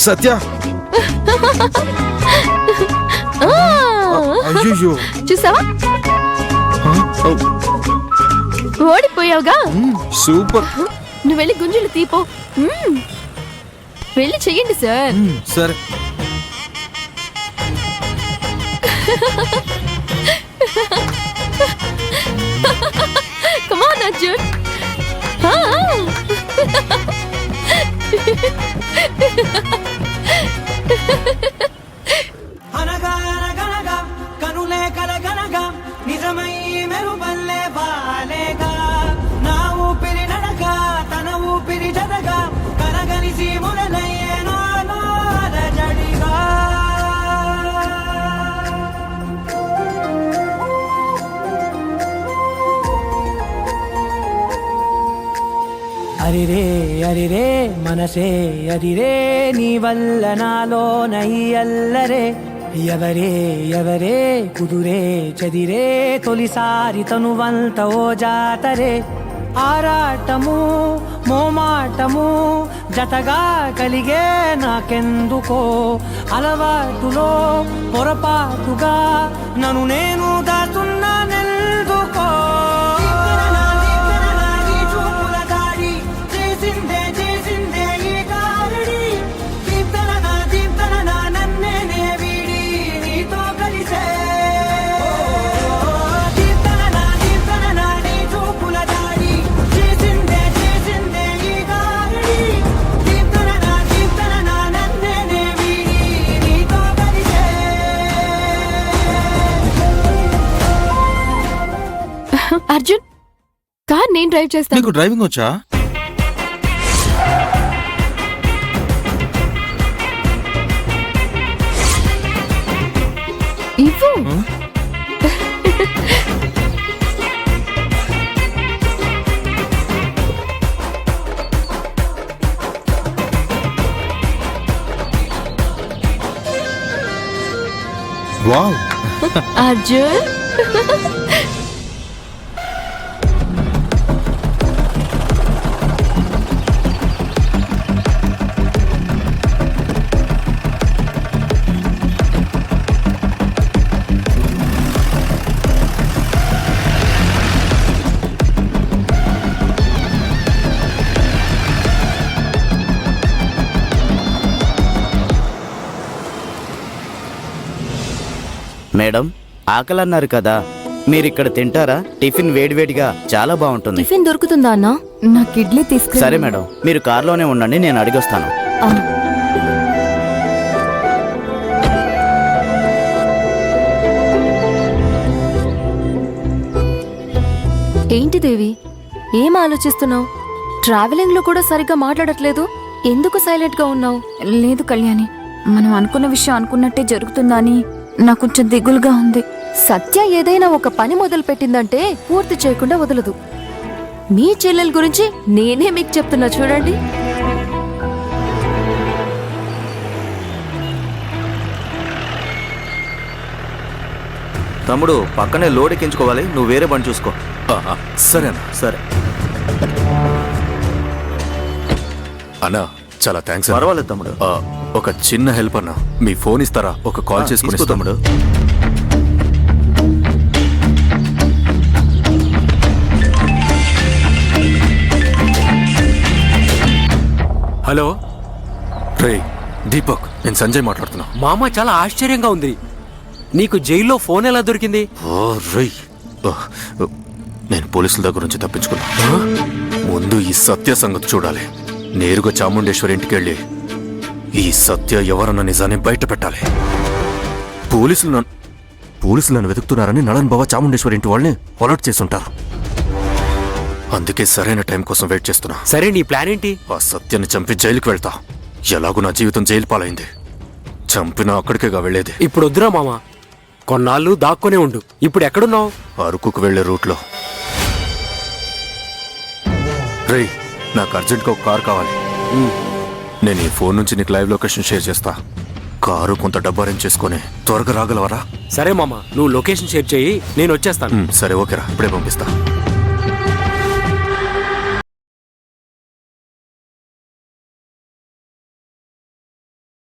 సత్య అయ్యో చూసావా ఓడిపోయావుగా. సూపర్. నువ్వు వెళ్ళి గుంజులు తీపో. వెళ్ళి చెయ్యండి సార్. సరే. Come on, Arjun. అనగనగనగా కనులే కలగనగా నిజమై మెరుపల్లే బాలేగా నా ఊపిరి నడక తన ఊపిరి జతగా కనగలిసి మురనయ్యేనో జడిగా అరిరే అరిరే మనసే అరిరే నీ వల్ల నాలో నయ్యల్లరే ఎవరే ఎవరే కుదురే చదిరే తొలిసారి తనువంత ఓ జాతరే ఆరాటము మోమాటము జతగా కలిగే నాకెందుకో అలవాటులో పొరపాటుగా నన్ను నేను దాచున్నానెందుకో అర్జున్, కార్ నేను డ్రైవ్ చేస్తాను. నీకు డ్రైవింగ్ వచ్చా? ఇవ్వు. వావ్. అర్జున్ మేడం, ఆకలి అన్నారు కదా, మీరు ఇక్కడ తింటారా? టిఫిన్ వేడివేడిగా చాలా బాగుంటుంది. టిఫిన్ దొరుకుతుందా అన్న? నాకు ఇడ్లీ తీసుకు. సరే మేడం, మీరు కార్లోనే ఉండండి, నేను అడిగొస్తాను. ఏంటి దేవి, ఏం ఆలోచిస్తున్నావు? ట్రావెలింగ్ లో కూడా సరిగ్గా మాట్లాడట్లేదు. ఎందుకు సైలెంట్ గా ఉన్నావు? లేదు కళ్యాణి, మనం అనుకున్న విషయం అనుకున్నట్టే జరుగుతుందా అని నాకు కొంచెం దిగులుగా ఉంది. సత్య ఏదైనా ఒక పని మొదలు పెట్టిందంటే పూర్తి చేయకుండా వదలదు. మీ చెల్లెల గురించి నేనే మీకు చెప్తున్నా చూడండి. తమ్ముడు, పక్కనే లోడ్ ఎక్కించుకోవాలి, నువ్వు వేరే బండి చూసుకో. సరే అన్న. సరే అన్నా, చాలా థ్యాంక్స్. పర్వాలేదు తమ్ముడు. ఒక చిన్న హెల్ప్ అన్నా, మీ ఫోన్ ఇస్తారా? ఒక కాల్ చేసుకుని తీసుకో తమ్ముడు. హలో రే దీపక్, నేను సంజయ్ మాట్లాడుతున్నా. మామ, చాలా ఆశ్చర్యంగా ఉంది. నీకు జైల్లో ఫోన్ ఎలా దొరికింది? ఓ రేయ్, నేను పోలీసుల దగ్గర నుంచి తప్పించుకున్నా. ముందు ఈ సత్య సంగతి చూడాలి. నేరుగా చాముండేశ్వరి ఇంటికి వెళ్ళి ఈ సత్య ఎవరన్న నిజాన్ని బయట పెట్టాలి. పోలీసులు నన్ను వెతుకుతున్నారని నళన్ బావ చాముండేశ్వరి ఇంటి వాళ్ళని అలర్ట్ చేసుంటారు. అందుకే సరైన టైం కోసం వెయిట్ చేస్తున్నా. సరే, నీ ప్లాన్ ఏంటి? ఆ సత్యాన్ని చంపి జైలుకి వెళ్తా. ఎలాగూ నా జీవితం జైలు పాలైంది. చంపినా అక్కడికేగా వెళ్ళేది. ఇప్పుడు వద్దురా మామ, కొన్నాళ్ళు దాక్కునే ఉండు. ఇప్పుడు ఎక్కడున్నావు? అరకుకు వెళ్లే రూట్లో. రేయ్, నాకు అర్జెంట్గా ఒక కార్ కావాలి. నేను ఈ ఫోన్ నుంచి నీకు లైవ్ లొకేషన్ షేర్ చేస్తా. కారు కొంత డబ్బు అరేంజ్ చేసుకుని త్వరగా రాగలవరా? సరే మామ, నువ్వు లొకేషన్ షేర్ చేయి, నేను వచ్చేస్తాను. సరే, ఓకేరా, ఇప్పుడే పంపిస్తా.